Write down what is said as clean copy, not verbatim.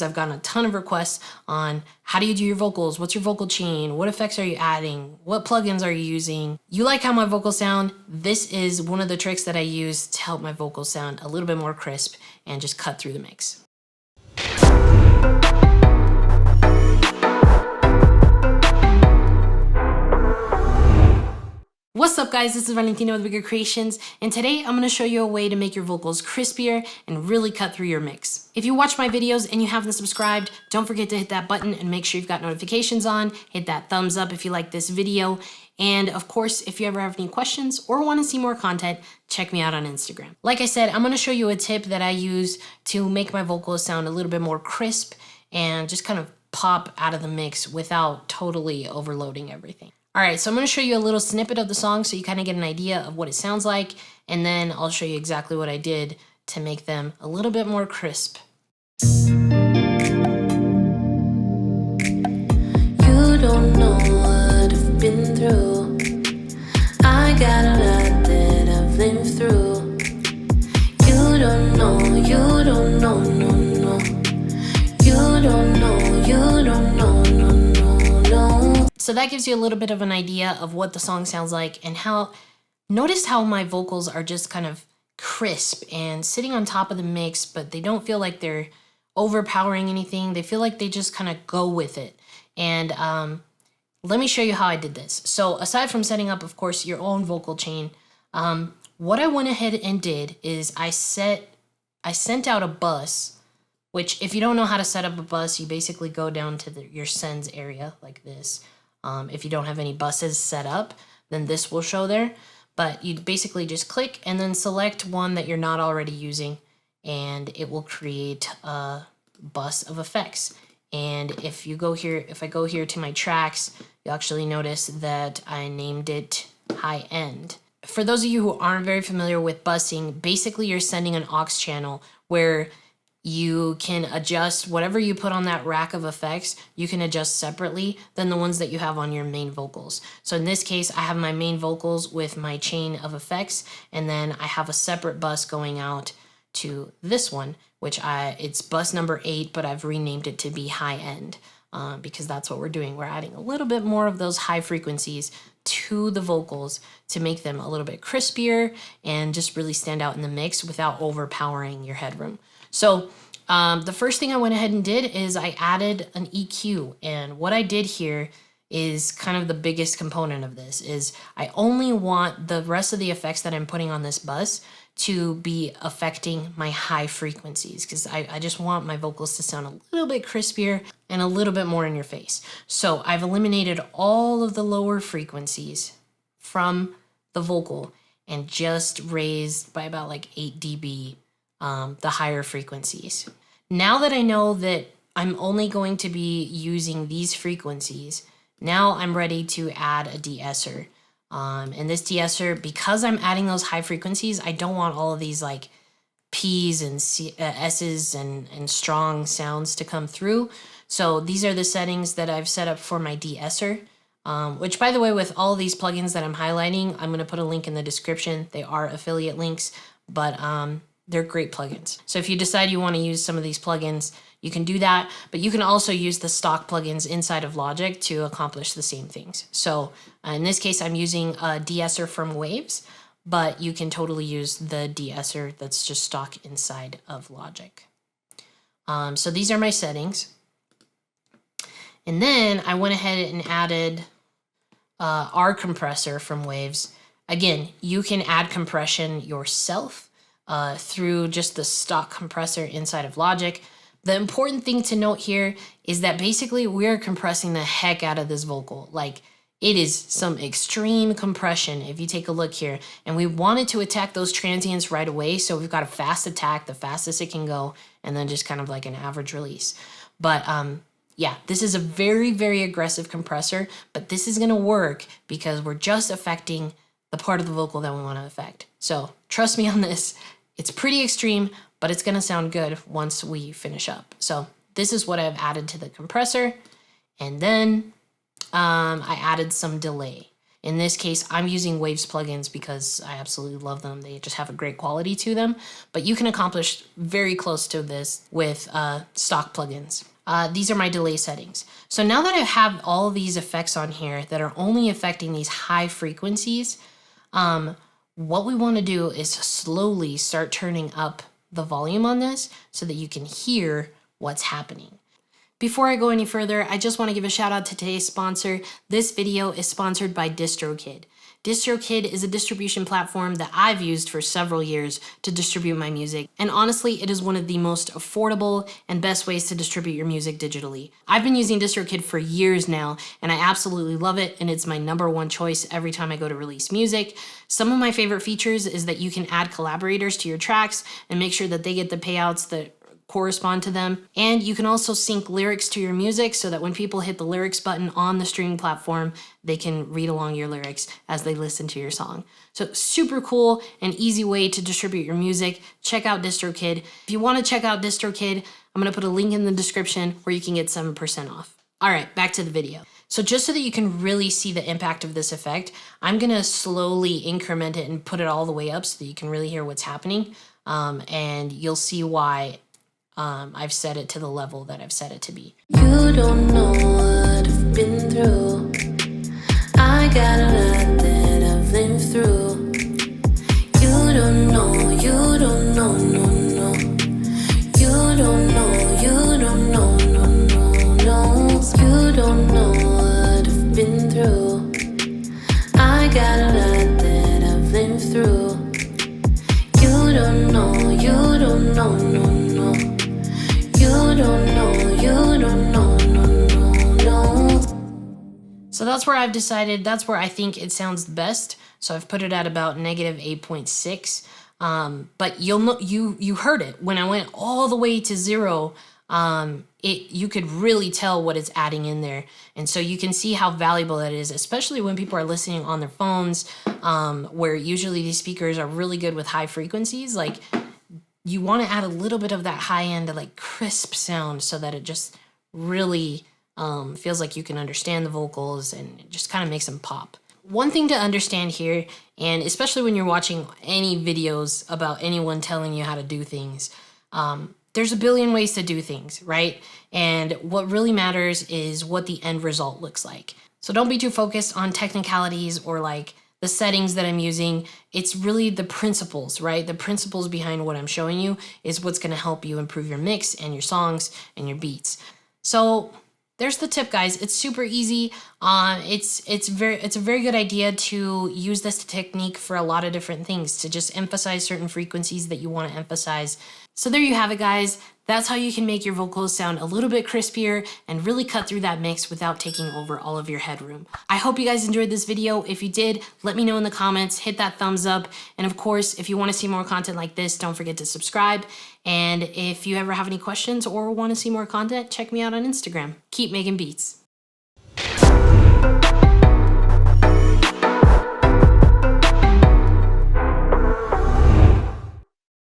I've gotten a ton of requests on how do you do your vocals? What's your vocal chain? What effects are you adding? What plugins are you using? You like how my vocals sound? This is one of the tricks that I use to help my vocals sound a little bit more crisp and just cut through the mix. What's up guys, this is Valentina with Bigger Creations, and today I'm going to show you a way to make your vocals crispier and really cut through your mix. If you watch my videos and you haven't subscribed, don't forget to hit that button and make sure you've got notifications on. Hit that thumbs up if you like this video. And of course, if you ever have any questions or want to see more content, check me out on Instagram. Like I said, I'm going to show you a tip that I use to make my vocals sound a little bit more crisp and just kind of pop out of the mix without totally overloading everything. All right, so I'm gonna show you a little snippet of the song so you kind of get an idea of what it sounds like, and then I'll show you exactly what I did to make them a little bit more crisp. You don't know what I've been through. I got a lot that I've lived through. You don't know, no. You don't know, no. So that gives you a little bit of an idea of what the song sounds like and notice how my vocals are just kind of crisp and sitting on top of the mix, but they don't feel like they're overpowering anything. They feel like they just kind of go with it. And let me show you how I did this. So aside from setting up, of course, your own vocal chain, what I went ahead and did is I sent out a bus, which if you don't know how to set up a bus, you basically go down to your sends area like this. If you don't have any buses set up, then this will show there. But you basically just click and then select one that you're not already using, and it will create a bus of effects. And if you go here, if I go here to my tracks, you'll actually notice that I named it high end. For those of you who aren't very familiar with busing, basically you're sending an aux channel where you can adjust whatever you put on that rack of effects, you can adjust separately than the ones that you have on your main vocals. So in this case, I have my main vocals with my chain of effects, and then I have a separate bus going out to this one, which it's bus number 8, but I've renamed it to be high end because that's what we're doing. We're adding a little bit more of those high frequencies to the vocals to make them a little bit crispier and just really stand out in the mix without overpowering your headroom. So the first thing I went ahead and did is I added an EQ, and what I did here is kind of the biggest component of this is I only want the rest of the effects that I'm putting on this bus to be affecting my high frequencies because I just want my vocals to sound a little bit crispier and a little bit more in your face. So I've eliminated all of the lower frequencies from the vocal and just raised by about like 8 dB the higher frequencies. Now that I know that I'm only going to be using these frequencies, now I'm ready to add a de-esser. And this de-esser, because I'm adding those high frequencies, I don't want all of these like P's and S's and strong sounds to come through. So these are the settings that I've set up for my de-esser. Which, by the way, with all these plugins that I'm highlighting, I'm going to put a link in the description. They are affiliate links, but they're great plugins. So if you decide you want to use some of these plugins, you can do that, but you can also use the stock plugins inside of Logic to accomplish the same things. So in this case, I'm using a de-esser from Waves, but you can totally use the de-esser that's just stock inside of Logic. So these are my settings. And then I went ahead and added our compressor from Waves. Again, you can add compression yourself through just the stock compressor inside of Logic. The important thing to note here is that basically we're compressing the heck out of this vocal. Like, it is some extreme compression if you take a look here. And we wanted to attack those transients right away, so we've got a fast attack, the fastest it can go, and then just kind of like an average release. But yeah, this is a very, very aggressive compressor, but this is gonna work because we're just affecting the part of the vocal that we wanna affect. So trust me on this. It's pretty extreme, but it's gonna sound good once we finish up. So this is what I've added to the compressor. And then I added some delay. In this case, I'm using Waves plugins because I absolutely love them. They just have a great quality to them, but you can accomplish very close to this with stock plugins. These are my delay settings. So now that I have all these effects on here that are only affecting these high frequencies, what we want to do is slowly start turning up the volume on this so that you can hear what's happening. Before I go any further, I just want to give a shout out to today's sponsor. This video is sponsored by DistroKid. DistroKid is a distribution platform that I've used for several years to distribute my music, and honestly, it is one of the most affordable and best ways to distribute your music digitally. I've been using DistroKid for years now, and I absolutely love it, and it's my #1 choice every time I go to release music. Some of my favorite features is that you can add collaborators to your tracks and make sure that they get the payouts that correspond to them. And you can also sync lyrics to your music so that when people hit the lyrics button on the streaming platform, they can read along your lyrics as they listen to your song. So super cool and easy way to distribute your music. Check out DistroKid. If you want to check out DistroKid, I'm going to put a link in the description where you can get 7% off. All right, back to the video. So just so that you can really see the impact of this effect, I'm going to slowly increment it and put it all the way up so that you can really hear what's happening. And you'll see why I've set it to the level that I've set it to be. You don't know what I've been through. I got a lot that I've lived through. You don't know, no, no. You don't know, no. You don't know what I've been through. I got a lot that I've lived through. You don't know, no. You don't know, no. So that's where I've decided, that's where I think it sounds the best. So I've put it at about -8.6. But you'll know, you heard it when I went all the way to 0. You could really tell what it's adding in there. And so you can see how valuable that is, especially when people are listening on their phones, where usually these speakers are really good with high frequencies. Like, you want to add a little bit of that high end, like crisp sound so that it just really feels like you can understand the vocals and it just kind of makes them pop. One thing to understand here, and especially when you're watching any videos about anyone telling you how to do things, there's a billion ways to do things, right? And what really matters is what the end result looks like. So don't be too focused on technicalities or like the settings that I'm using. It's really the principles, right? The principles behind what I'm showing you is what's going to help you improve your mix and your songs and your beats. So there's the tip, guys. It's super easy. It's a very good idea to use this technique for a lot of different things, to just emphasize certain frequencies that you want to emphasize. So there you have it, guys. That's how you can make your vocals sound a little bit crispier and really cut through that mix without taking over all of your headroom. I hope you guys enjoyed this video. If you did, let me know in the comments, hit that thumbs up. And of course, if you want to see more content like this, don't forget to subscribe. And if you ever have any questions or want to see more content, check me out on Instagram. Keep making beats.